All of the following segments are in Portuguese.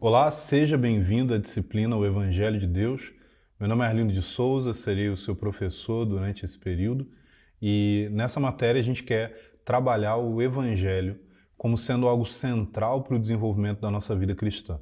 Olá, seja bem-vindo à disciplina O Evangelho de Deus. Meu nome é Arlindo de Souza, serei o seu professor durante esse período e nessa matéria a gente quer trabalhar o Evangelho como sendo algo central para o desenvolvimento da nossa vida cristã.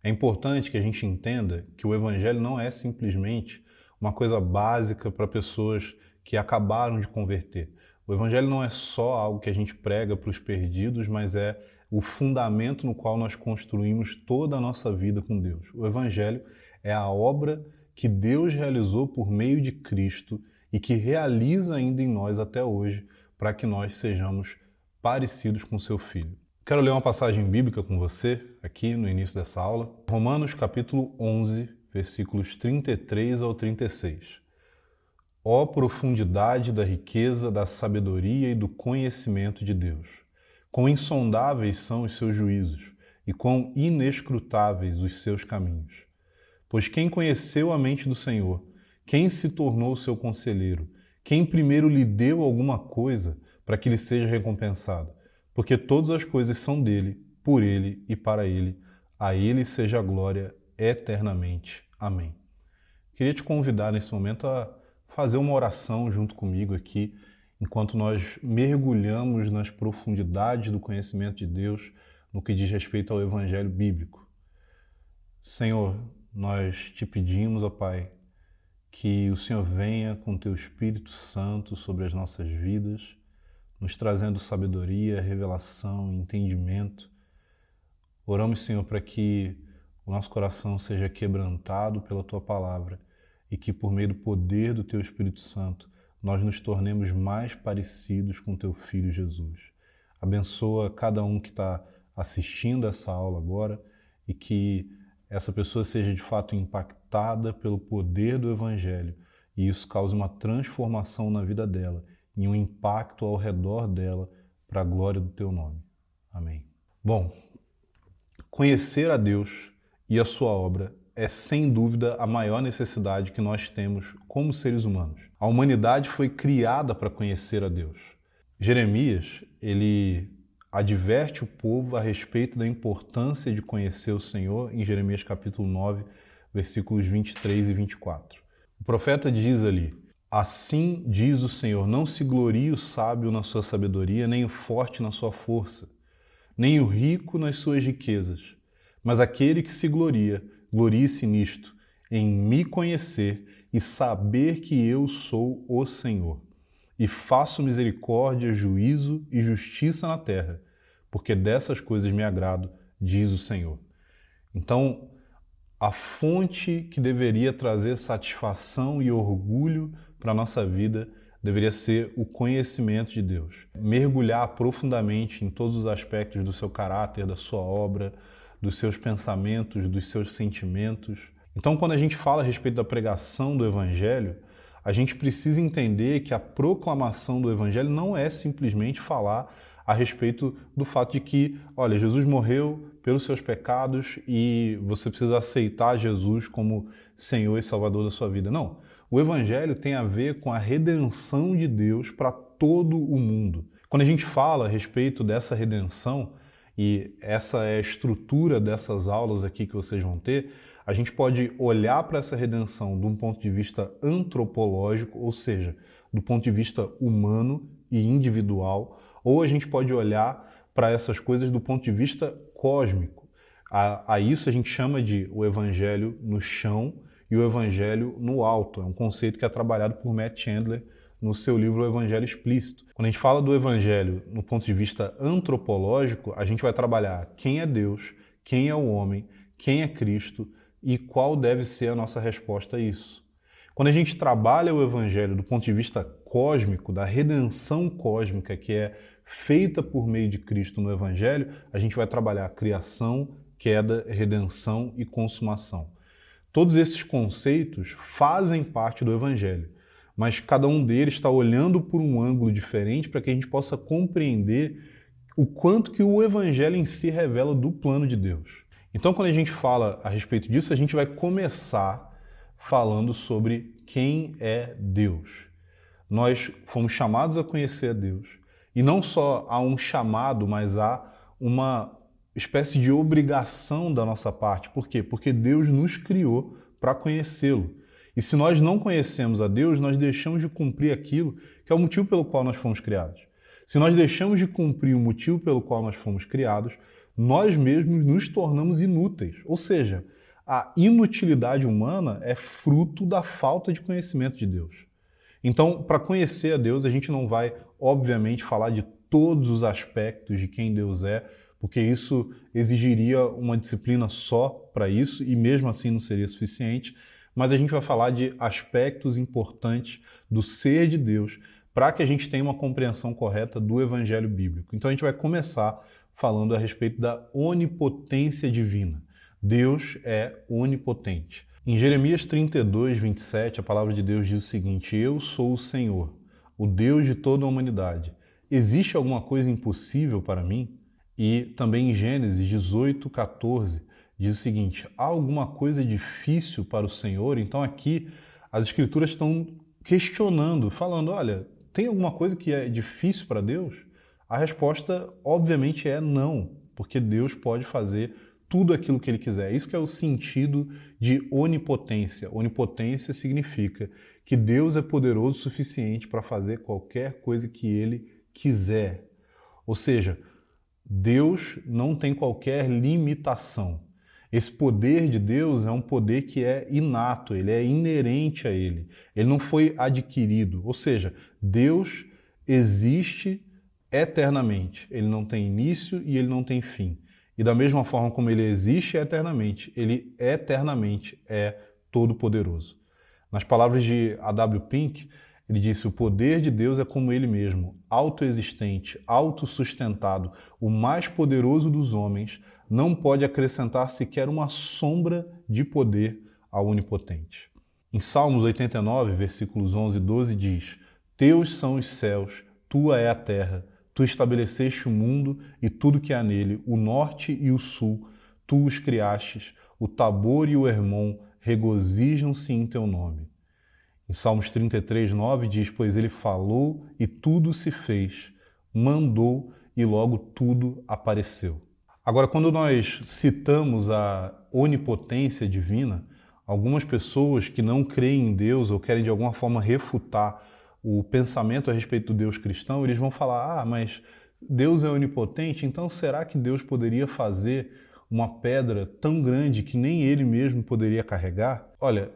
É importante que a gente entenda que o Evangelho não é simplesmente uma coisa básica para pessoas que acabaram de converter. O Evangelho não é só algo que a gente prega para os perdidos, mas é o fundamento no qual nós construímos toda a nossa vida com Deus. O Evangelho é a obra que Deus realizou por meio de Cristo e que realiza ainda em nós até hoje para que nós sejamos parecidos com seu Filho. Quero ler uma passagem bíblica com você aqui no início dessa aula. Romanos capítulo 11, versículos 33 ao 36. Ó profundidade da riqueza, da sabedoria e do conhecimento de Deus! Quão insondáveis são os seus juízos e quão inescrutáveis os seus caminhos! Pois quem conheceu a mente do Senhor? Quem se tornou seu conselheiro? Quem primeiro lhe deu alguma coisa para que lhe seja recompensado? Porque todas as coisas são dele, por ele e para ele. A ele seja a glória eternamente. Amém. Queria te convidar nesse momento a fazer uma oração junto comigo aqui, enquanto nós mergulhamos nas profundidades do conhecimento de Deus no que diz respeito ao Evangelho bíblico. Senhor, nós te pedimos, ó Pai, que o Senhor venha com teu Espírito Santo sobre as nossas vidas, nos trazendo sabedoria, revelação, entendimento. Oramos, Senhor, para que o nosso coração seja quebrantado pela Tua Palavra e que, por meio do poder do Teu Espírito Santo, nós nos tornemos mais parecidos com Teu Filho Jesus. Abençoa cada um que está assistindo essa aula agora e que essa pessoa seja de fato impactada pelo poder do Evangelho e isso cause uma transformação na vida dela e um impacto ao redor dela para a glória do Teu nome. Amém. Bom, conhecer a Deus e a sua obra é sem dúvida a maior necessidade que nós temos como seres humanos. A humanidade foi criada para conhecer a Deus. Jeremias, ele adverte o povo a respeito da importância de conhecer o Senhor em Jeremias capítulo 9, versículos 23 e 24. O profeta diz ali: assim diz o Senhor, não se glorie o sábio na sua sabedoria, nem o forte na sua força, nem o rico nas suas riquezas, mas aquele que se gloria, glorie-se nisto, em me conhecer e saber que eu sou o Senhor, e faço misericórdia, juízo e justiça na terra, porque dessas coisas me agrado, diz o Senhor. Então, a fonte que deveria trazer satisfação e orgulho para a nossa vida deveria ser o conhecimento de Deus. Mergulhar profundamente em todos os aspectos do seu caráter, da sua obra, dos seus pensamentos, dos seus sentimentos. Então, quando a gente fala a respeito da pregação do Evangelho, a gente precisa entender que a proclamação do Evangelho não é simplesmente falar a respeito do fato de que, olha, Jesus morreu pelos seus pecados e você precisa aceitar Jesus como Senhor e Salvador da sua vida. Não. O Evangelho tem a ver com a redenção de Deus para todo o mundo. Quando a gente fala a respeito dessa redenção, e essa é a estrutura dessas aulas aqui que vocês vão ter, a gente pode olhar para essa redenção de um ponto de vista antropológico, ou seja, do ponto de vista humano e individual, ou a gente pode olhar para essas coisas do ponto de vista cósmico. A isso a gente chama de o evangelho no chão e o evangelho no alto. É um conceito que é trabalhado por Matt Chandler no seu livro O Evangelho Explícito. Quando a gente fala do evangelho no ponto de vista antropológico, a gente vai trabalhar quem é Deus, quem é o homem, quem é Cristo e qual deve ser a nossa resposta a isso. Quando a gente trabalha o evangelho do ponto de vista cósmico, da redenção cósmica que é feita por meio de Cristo no evangelho, a gente vai trabalhar criação, queda, redenção e consumação. Todos esses conceitos fazem parte do evangelho, mas cada um deles está olhando por um ângulo diferente para que a gente possa compreender o quanto que o evangelho em si revela do plano de Deus. Então, quando a gente fala a respeito disso, a gente vai começar falando sobre quem é Deus. Nós fomos chamados a conhecer a Deus. E não só há um chamado, mas há uma espécie de obrigação da nossa parte. Por quê? Porque Deus nos criou para conhecê-lo. E se nós não conhecemos a Deus, nós deixamos de cumprir aquilo que é o motivo pelo qual nós fomos criados. Se nós deixamos de cumprir o motivo pelo qual nós fomos criados, nós mesmos nos tornamos inúteis. Ou seja, a inutilidade humana é fruto da falta de conhecimento de Deus. Então, para conhecer a Deus, a gente não vai, obviamente, falar de todos os aspectos de quem Deus é, porque isso exigiria uma disciplina só para isso e mesmo assim não seria suficiente, mas a gente vai falar de aspectos importantes do ser de Deus para que a gente tenha uma compreensão correta do Evangelho bíblico. Então a gente vai começar falando a respeito da onipotência divina. Deus é onipotente. Em Jeremias 32, 27, a palavra de Deus diz o seguinte: Eu sou o Senhor, o Deus de toda a humanidade. Existe alguma coisa impossível para mim? E também em Gênesis 18, 14, diz o seguinte: há alguma coisa difícil para o Senhor? Então aqui as Escrituras estão questionando, falando, olha, tem alguma coisa que é difícil para Deus? A resposta, obviamente, é não, porque Deus pode fazer tudo aquilo que Ele quiser. Isso que é o sentido de onipotência. Onipotência significa que Deus é poderoso o suficiente para fazer qualquer coisa que Ele quiser. Ou seja, Deus não tem qualquer limitação. Esse poder de Deus é um poder que é inato, ele é inerente a ele. Ele não foi adquirido. Ou seja, Deus existe eternamente. Ele não tem início e ele não tem fim. E da mesma forma como ele existe eternamente, ele eternamente é todo-poderoso. Nas palavras de A.W. Pink, ele disse: o poder de Deus é como ele mesmo, autoexistente, autossustentado, o mais poderoso dos homens, não pode acrescentar sequer uma sombra de poder ao onipotente. Em Salmos 89, versículos 11 e 12 diz: Teus são os céus, tua é a terra, tu estabeleceste o mundo e tudo que há nele, o norte e o sul, tu os criastes, o Tabor e o Hermon regozijam-se em teu nome. Em Salmos 33, 9 diz: Pois ele falou e tudo se fez, mandou e logo tudo apareceu. Agora, quando nós citamos a onipotência divina, algumas pessoas que não creem em Deus ou querem de alguma forma refutar o pensamento a respeito do Deus cristão, eles vão falar: mas Deus é onipotente, então será que Deus poderia fazer uma pedra tão grande que nem ele mesmo poderia carregar? Olha,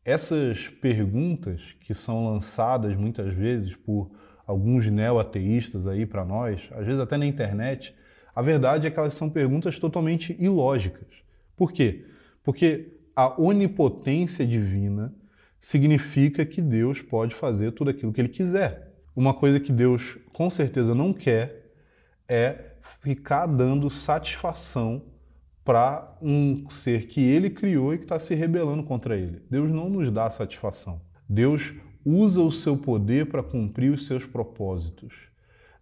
essas perguntas que são lançadas muitas vezes por alguns neo-ateístas aí para nós, às vezes até na internet, a verdade é que elas são perguntas totalmente ilógicas. Por quê? Porque a onipotência divina significa que Deus pode fazer tudo aquilo que Ele quiser. Uma coisa que Deus com certeza não quer é ficar dando satisfação para um ser que Ele criou e que está se rebelando contra Ele. Deus não nos dá satisfação. Deus usa o seu poder para cumprir os seus propósitos.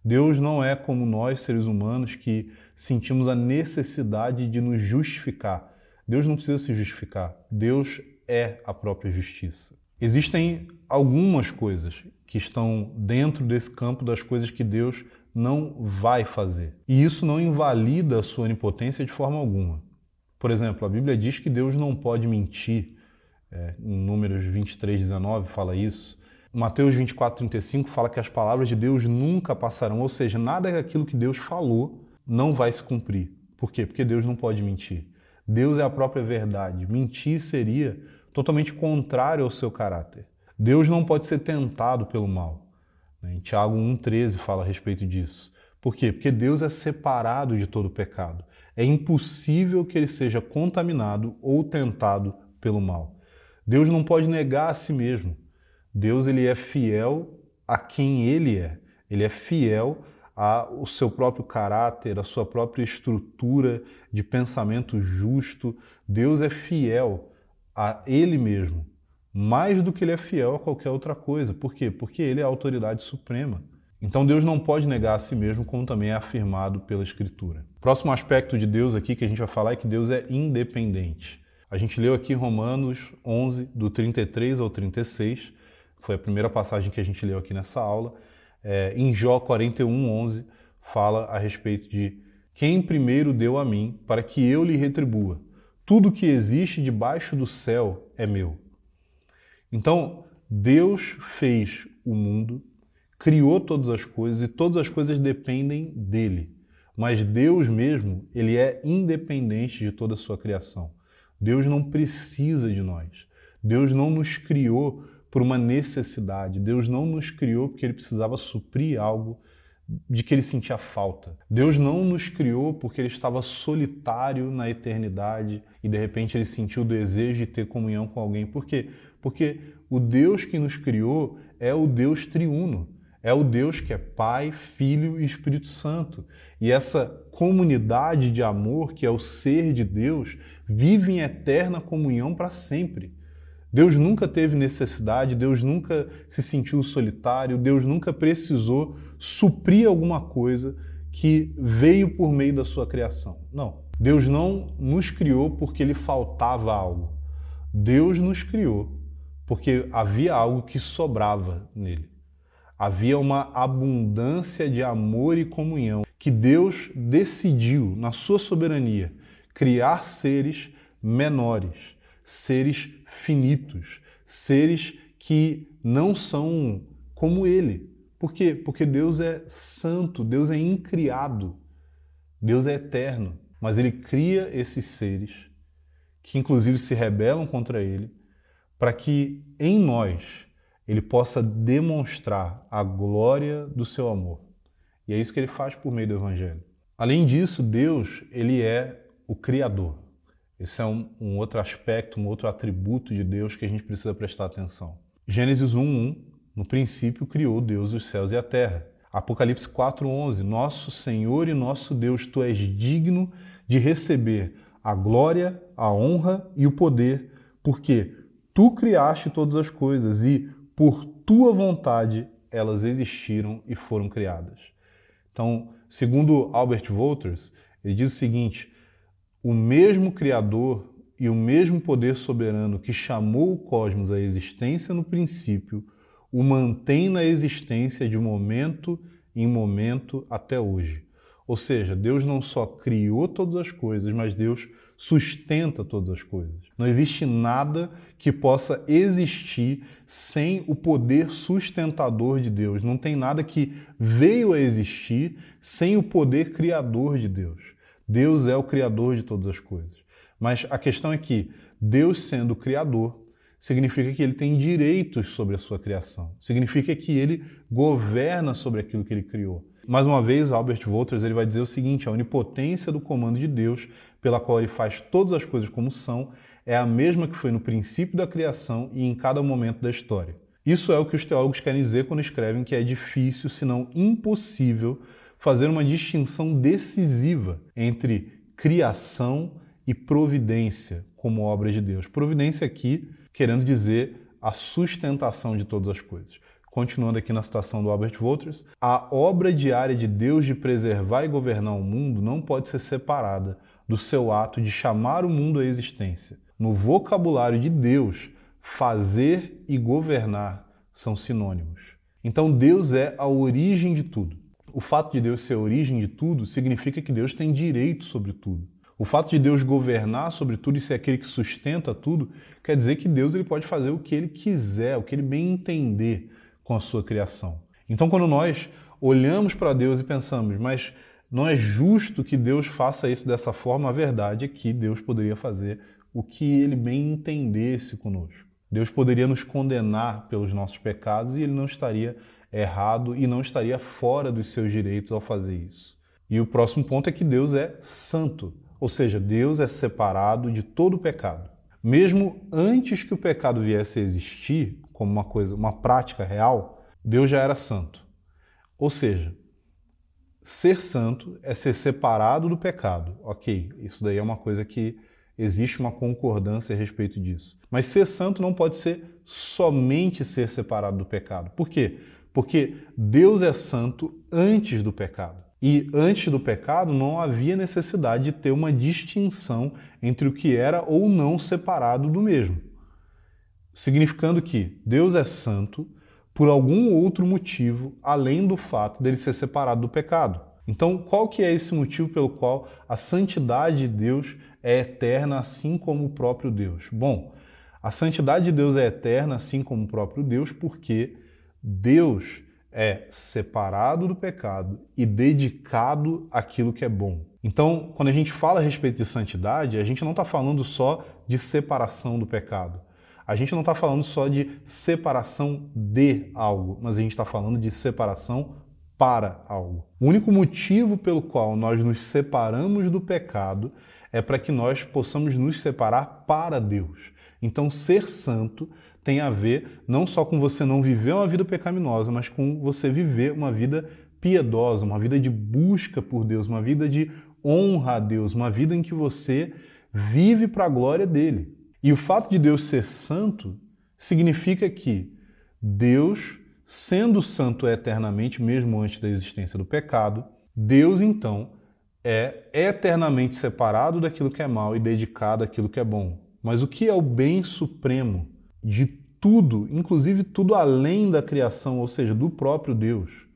Deus não é como nós, seres humanos, que sentimos a necessidade de nos justificar. Deus não precisa se justificar. Deus é a própria justiça. Existem algumas coisas que estão dentro desse campo das coisas que Deus não vai fazer. E isso não invalida a sua onipotência de forma alguma. Por exemplo, a Bíblia diz que Deus não pode mentir. Em Números 23, 19 fala isso. Mateus 24, 35 fala que as palavras de Deus nunca passarão. Ou seja, nada daquilo que Deus falou não vai se cumprir. Por quê? Porque Deus não pode mentir. Deus é a própria verdade. Mentir seria totalmente contrário ao seu caráter. Deus não pode ser tentado pelo mal. Em Tiago 1,13 fala a respeito disso. Por quê? Porque Deus é separado de todo pecado. É impossível que ele seja contaminado ou tentado pelo mal. Deus não pode negar a si mesmo. Deus ele é fiel a quem ele é. Ele é fiel ao seu próprio caráter, à sua própria estrutura de pensamento justo. Deus é fiel a ele mesmo, mais do que ele é fiel a qualquer outra coisa. Por quê? Porque ele é a autoridade suprema. Então Deus não pode negar a si mesmo, como também é afirmado pela Escritura. O próximo aspecto de Deus aqui que a gente vai falar é que Deus é independente. A gente leu aqui Romanos 11, do 33 ao 36, foi a primeira passagem que a gente leu aqui nessa aula. Em Jó 41, 11, fala a respeito de Quem primeiro deu a mim, para que eu lhe retribua? Tudo que existe debaixo do céu é meu. Então, Deus fez o mundo, criou todas as coisas e todas as coisas dependem dele. Mas Deus mesmo, ele é independente de toda a sua criação. Deus não precisa de nós. Deus não nos criou por uma necessidade. Deus não nos criou porque ele precisava suprir algo de que ele sentia falta. Deus não nos criou porque ele estava solitário na eternidade e de repente ele sentiu o desejo de ter comunhão com alguém. Por quê? Porque o Deus que nos criou é o Deus triuno. É o Deus que é Pai, Filho e Espírito Santo. E essa comunidade de amor, que é o ser de Deus, vive em eterna comunhão para sempre. Deus nunca teve necessidade, Deus nunca se sentiu solitário, Deus nunca precisou suprir alguma coisa que veio por meio da sua criação. Não. Deus não nos criou porque lhe faltava algo. Deus nos criou porque havia algo que sobrava nele. Havia uma abundância de amor e comunhão que Deus decidiu, na sua soberania, criar seres menores, seres finitos, seres que não são como Ele. Por quê? Porque Deus é santo, Deus é incriado, Deus é eterno. Mas Ele cria esses seres, que inclusive se rebelam contra Ele, para que em nós Ele possa demonstrar a glória do seu amor. E é isso que Ele faz por meio do Evangelho. Além disso, Deus, Ele é o Criador. Esse é um outro aspecto, um outro atributo de Deus que a gente precisa prestar atenção. Gênesis 1:1, no princípio criou Deus os céus e a terra. Apocalipse 4:11, nosso Senhor e nosso Deus, Tu és digno de receber a glória, a honra e o poder, porque Tu criaste todas as coisas e, por Tua vontade, elas existiram e foram criadas. Então, segundo Albert Wolters, ele diz o seguinte: o mesmo Criador e o mesmo poder soberano que chamou o cosmos à existência no princípio, o mantém na existência de momento em momento até hoje. Ou seja, Deus não só criou todas as coisas, mas Deus sustenta todas as coisas. Não existe nada que possa existir sem o poder sustentador de Deus. Não tem nada que veio a existir sem o poder criador de Deus. Deus é o criador de todas as coisas. Mas a questão é que Deus, sendo o criador, significa que ele tem direitos sobre a sua criação. Significa que ele governa sobre aquilo que ele criou. Mais uma vez, Albert Wolters ele vai dizer o seguinte: a onipotência do comando de Deus, pela qual ele faz todas as coisas como são, é a mesma que foi no princípio da criação e em cada momento da história. Isso é o que os teólogos querem dizer quando escrevem que é difícil, se não impossível, fazer uma distinção decisiva entre criação e providência como obra de Deus. Providência aqui querendo dizer a sustentação de todas as coisas. Continuando aqui na citação do Albert Wolters, a obra diária de Deus de preservar e governar o mundo não pode ser separada do seu ato de chamar o mundo à existência. No vocabulário de Deus, fazer e governar são sinônimos. Então Deus é a origem de tudo. O fato de Deus ser a origem de tudo significa que Deus tem direito sobre tudo. O fato de Deus governar sobre tudo e ser aquele que sustenta tudo, quer dizer que Deus ele pode fazer o que ele quiser, o que ele bem entender com a sua criação. Então, quando nós olhamos para Deus e pensamos, mas não é justo que Deus faça isso dessa forma, a verdade é que Deus poderia fazer o que ele bem entendesse conosco. Deus poderia nos condenar pelos nossos pecados e ele não estaria errado e não estaria fora dos seus direitos ao fazer isso. E o próximo ponto é que Deus é santo, ou seja, Deus é separado de todo o pecado. Mesmo antes que o pecado viesse a existir, como uma prática real, Deus já era santo. Ou seja, ser santo é ser separado do pecado. Ok, isso daí é uma coisa que existe uma concordância a respeito disso. Mas ser santo não pode ser somente ser separado do pecado. Por quê? Porque Deus é santo antes do pecado. E antes do pecado não havia necessidade de ter uma distinção entre o que era ou não separado do mesmo. Significando que Deus é santo por algum outro motivo além do fato dele ser separado do pecado. Então, qual que é esse motivo pelo qual a santidade de Deus é eterna, assim como o próprio Deus? Bom, a santidade de Deus é eterna, assim como o próprio Deus, porque Deus é separado do pecado e dedicado àquilo que é bom. Então, quando a gente fala a respeito de santidade, a gente não está falando só de separação do pecado. A gente não está falando só de separação de algo, mas a gente está falando de separação para algo. O único motivo pelo qual nós nos separamos do pecado é para que nós possamos nos separar para Deus. Então, ser santo tem a ver não só com você não viver uma vida pecaminosa, mas com você viver uma vida piedosa, uma vida de busca por Deus, uma vida de honra a Deus, uma vida em que você vive para a glória dele. E o fato de Deus ser santo significa que Deus, sendo santo eternamente, mesmo antes da existência do pecado, Deus, então, é eternamente separado daquilo que é mal e dedicado àquilo que é bom. Mas o que é o bem supremo de tudo, inclusive tudo além da criação, ou seja, do próprio Deus?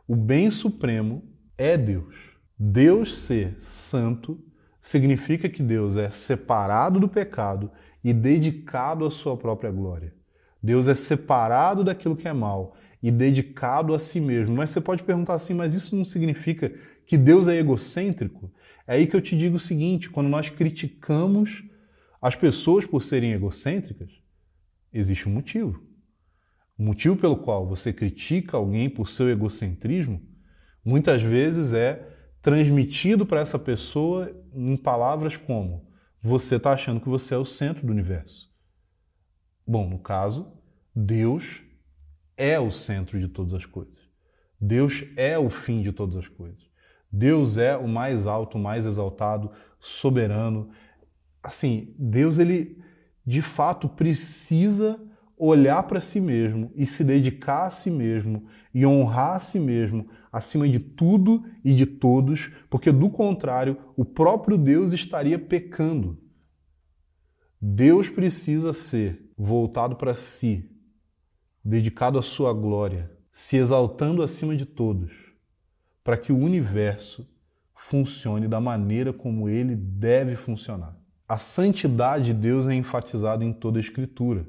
O bem supremo é Deus. Deus ser santo significa que Deus é separado do pecado e dedicado à sua própria glória. Deus é separado daquilo que é mal e dedicado a si mesmo. Mas você pode perguntar assim, mas isso não significa que Deus é egocêntrico? É aí que eu te digo o seguinte, quando nós criticamos as pessoas por serem egocêntricas, existe um motivo. O motivo pelo qual você critica alguém por seu egocentrismo, muitas vezes é transmitido para essa pessoa em palavras como: você está achando que você é o centro do universo. Bom, no caso, Deus é o centro de todas as coisas. Deus é o fim de todas as coisas. Deus é o mais alto, o mais exaltado, soberano. Assim, Deus, ele de fato precisa olhar para si mesmo e se dedicar a si mesmo e honrar a si mesmo acima de tudo e de todos, porque do contrário, o próprio Deus estaria pecando. Deus precisa ser voltado para si, dedicado à sua glória, se exaltando acima de todos, para que o universo funcione da maneira como ele deve funcionar. A santidade de Deus é enfatizada em toda a Escritura.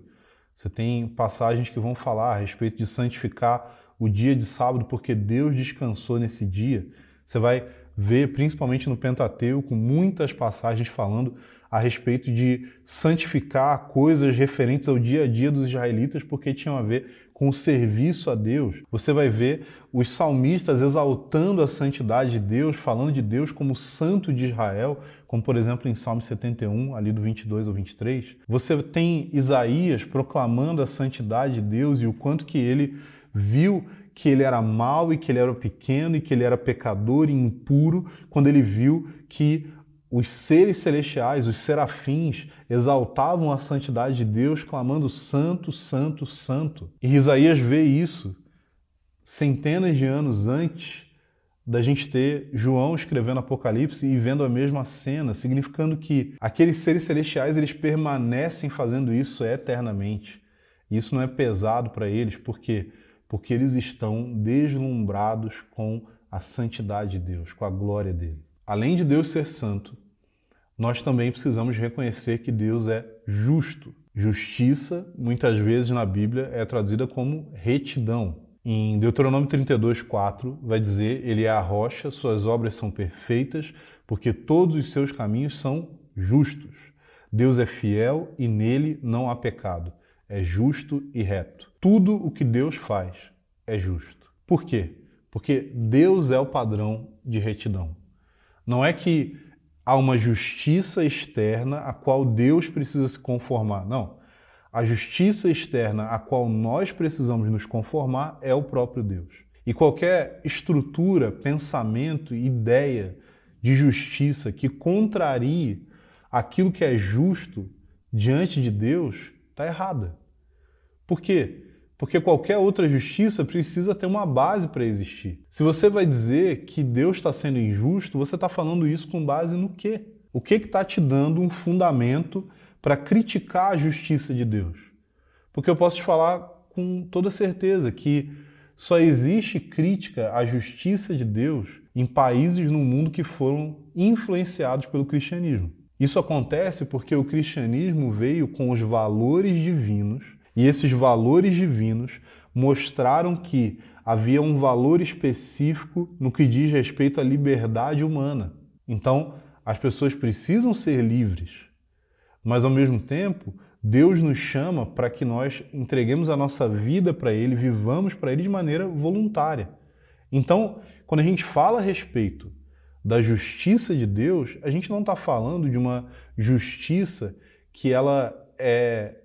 Você tem passagens que vão falar a respeito de santificar o dia de sábado porque Deus descansou nesse dia. Você vai ver, principalmente no Pentateuco, muitas passagens falando a respeito de santificar coisas referentes ao dia a dia dos israelitas porque tinham a ver com o serviço a Deus. Você vai ver os salmistas exaltando a santidade de Deus, falando de Deus como santo de Israel, como por exemplo em Salmo 71, ali do 22 ao 23. Você tem Isaías proclamando a santidade de Deus e o quanto que ele viu que ele era mau e que ele era pequeno e que ele era pecador e impuro, quando ele viu que os seres celestiais, os serafins, exaltavam a santidade de Deus, clamando santo, santo, santo. E Isaías vê isso centenas de anos antes da gente ter João escrevendo Apocalipse e vendo a mesma cena, significando que aqueles seres celestiais eles permanecem fazendo isso eternamente. E isso não é pesado para eles, por quê? Porque eles estão deslumbrados com a santidade de Deus, com a glória dele. Além de Deus ser santo, nós também precisamos reconhecer que Deus é justo. Justiça, muitas vezes na Bíblia, é traduzida como retidão. Em Deuteronômio 32:4 vai dizer: ele é a rocha, suas obras são perfeitas, porque todos os seus caminhos são justos. Deus é fiel e nele não há pecado. É justo e reto. Tudo o que Deus faz é justo. Por quê? Porque Deus é o padrão de retidão. Não é que há uma justiça externa a qual Deus precisa se conformar. Não. A justiça externa a qual nós precisamos nos conformar é o próprio Deus. E qualquer estrutura, pensamento, ideia de justiça que contrarie aquilo que é justo diante de Deus está errada. Por quê? Porque qualquer outra justiça precisa ter uma base para existir. Se você vai dizer que Deus está sendo injusto, você está falando isso com base no quê? O que está te dando um fundamento para criticar a justiça de Deus? Porque eu posso te falar com toda certeza que só existe crítica à justiça de Deus em países no mundo que foram influenciados pelo cristianismo. Isso acontece porque o cristianismo veio com os valores divinos, e esses valores divinos mostraram que havia um valor específico no que diz respeito à liberdade humana. Então, as pessoas precisam ser livres, mas ao mesmo tempo, Deus nos chama para que nós entreguemos a nossa vida para Ele, vivamos para Ele de maneira voluntária. Então, quando a gente fala a respeito da justiça de Deus, a gente não está falando de uma justiça que ela é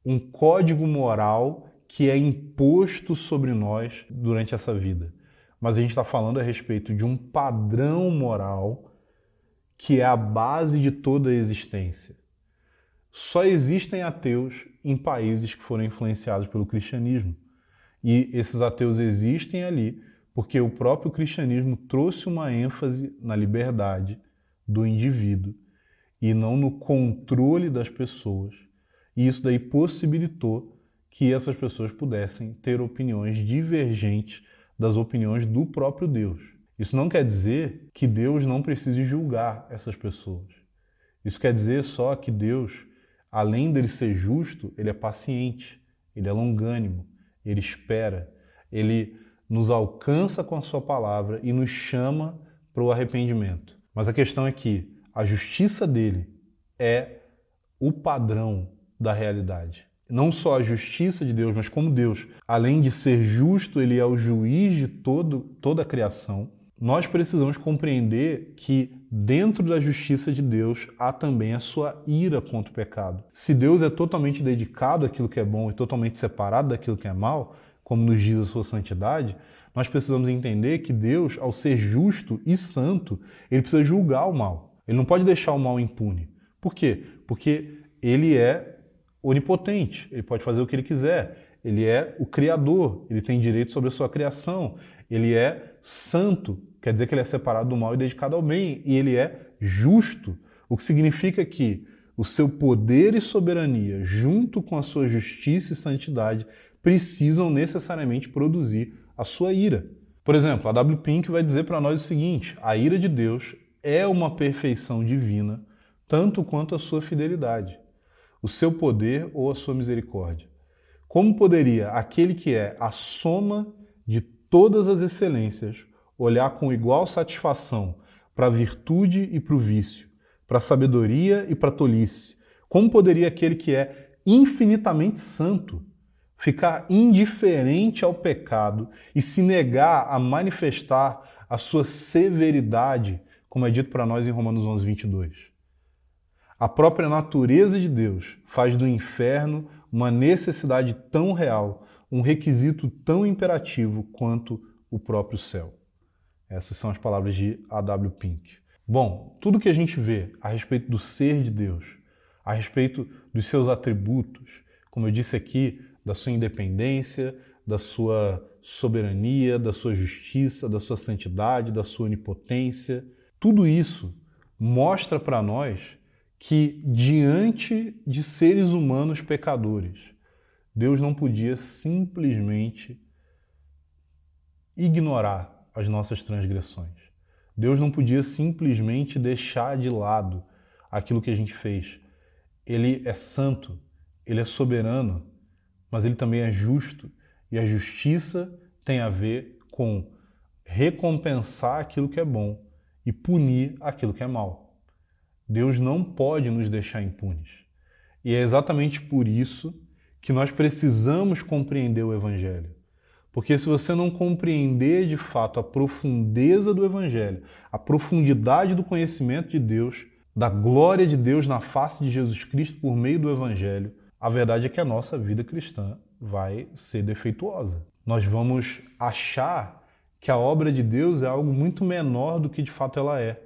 um código moral que é imposto sobre nós durante essa vida. Mas a gente está falando a respeito de um padrão moral que é a base de toda a existência. Só existem ateus em países que foram influenciados pelo cristianismo. E esses ateus existem ali porque o próprio cristianismo trouxe uma ênfase na liberdade do indivíduo e não no controle das pessoas. E isso daí possibilitou que essas pessoas pudessem ter opiniões divergentes das opiniões do próprio Deus. Isso não quer dizer que Deus não precise julgar essas pessoas. Isso quer dizer só que Deus, além dele ser justo, ele é paciente, ele é longânimo, ele espera, ele nos alcança com a sua palavra e nos chama para o arrependimento. Mas a questão é que a justiça dele é o padrão da realidade. Não só a justiça de Deus, mas como Deus, além de ser justo, ele é o juiz de toda a criação. Nós precisamos compreender que dentro da justiça de Deus há também a sua ira contra o pecado. Se Deus é totalmente dedicado àquilo que é bom e totalmente separado daquilo que é mal, como nos diz a sua santidade, nós precisamos entender que Deus, ao ser justo e santo, ele precisa julgar o mal. Ele não pode deixar o mal impune. Por quê? Porque ele é onipotente, ele pode fazer o que ele quiser, ele é o Criador, ele tem direito sobre a sua criação, ele é santo, quer dizer que ele é separado do mal e dedicado ao bem, e ele é justo, o que significa que o seu poder e soberania, junto com a sua justiça e santidade, precisam necessariamente produzir a sua ira. Por exemplo, a W. Pink vai dizer para nós o seguinte: a ira de Deus é uma perfeição divina, tanto quanto a sua fidelidade, o seu poder ou a sua misericórdia. Como poderia aquele que é a soma de todas as excelências olhar com igual satisfação para a virtude e para o vício, para a sabedoria e para a tolice? Como poderia aquele que é infinitamente santo ficar indiferente ao pecado e se negar a manifestar a sua severidade, como é dito para nós em Romanos 11, 22? A própria natureza de Deus faz do inferno uma necessidade tão real, um requisito tão imperativo quanto o próprio céu. Essas são as palavras de A.W. Pink. Bom, tudo que a gente vê a respeito do ser de Deus, a respeito dos seus atributos, como eu disse aqui, da sua independência, da sua soberania, da sua justiça, da sua santidade, da sua onipotência, tudo isso mostra para nós que, diante de seres humanos pecadores, Deus não podia simplesmente ignorar as nossas transgressões. Deus não podia simplesmente deixar de lado aquilo que a gente fez. Ele é santo, ele é soberano, mas ele também é justo. E a justiça tem a ver com recompensar aquilo que é bom e punir aquilo que é mal. Deus não pode nos deixar impunes. E é exatamente por isso que nós precisamos compreender o Evangelho. Porque se você não compreender de fato a profundeza do Evangelho, a profundidade do conhecimento de Deus, da glória de Deus na face de Jesus Cristo por meio do Evangelho, a verdade é que a nossa vida cristã vai ser defeituosa. Nós vamos achar que a obra de Deus é algo muito menor do que de fato ela é.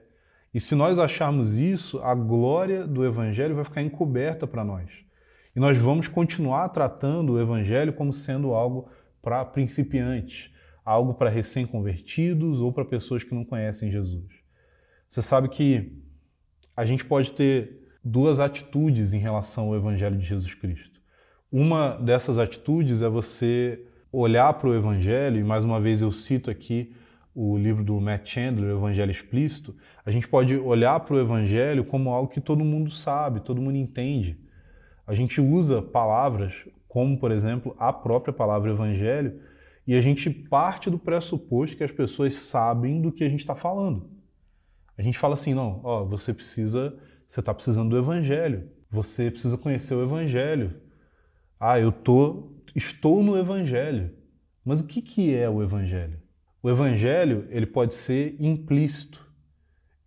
E se nós acharmos isso, a glória do Evangelho vai ficar encoberta para nós. E nós vamos continuar tratando o Evangelho como sendo algo para principiantes, algo para recém-convertidos ou para pessoas que não conhecem Jesus. Você sabe que a gente pode ter duas atitudes em relação ao Evangelho de Jesus Cristo. Uma dessas atitudes é você olhar para o Evangelho, e mais uma vez eu cito aqui o livro do Matt Chandler, o Evangelho Explícito, a gente pode olhar para o Evangelho como algo que todo mundo sabe, todo mundo entende. A gente usa palavras como, por exemplo, a própria palavra Evangelho, e a gente parte do pressuposto que as pessoas sabem do que a gente está falando. A gente fala assim, não, ó, você está precisando do Evangelho, você precisa conhecer o Evangelho. Ah, estou no Evangelho. Mas o que é o Evangelho? O Evangelho, ele pode ser implícito.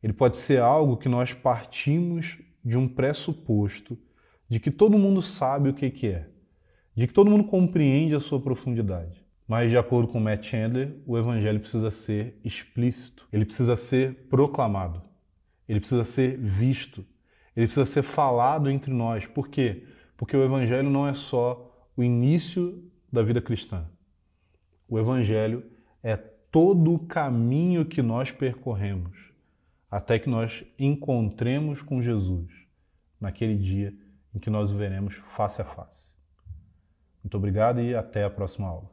Ele pode ser algo que nós partimos de um pressuposto de que todo mundo sabe o que é, de que todo mundo compreende a sua profundidade. Mas, de acordo com Matt Chandler, o Evangelho precisa ser explícito, ele precisa ser proclamado, ele precisa ser visto, ele precisa ser falado entre nós. Por quê? Porque o Evangelho não é só o início da vida cristã. O Evangelho é todo o caminho que nós percorremos até que nós encontremos com Jesus naquele dia em que nós o veremos face a face. Muito obrigado e até a próxima aula.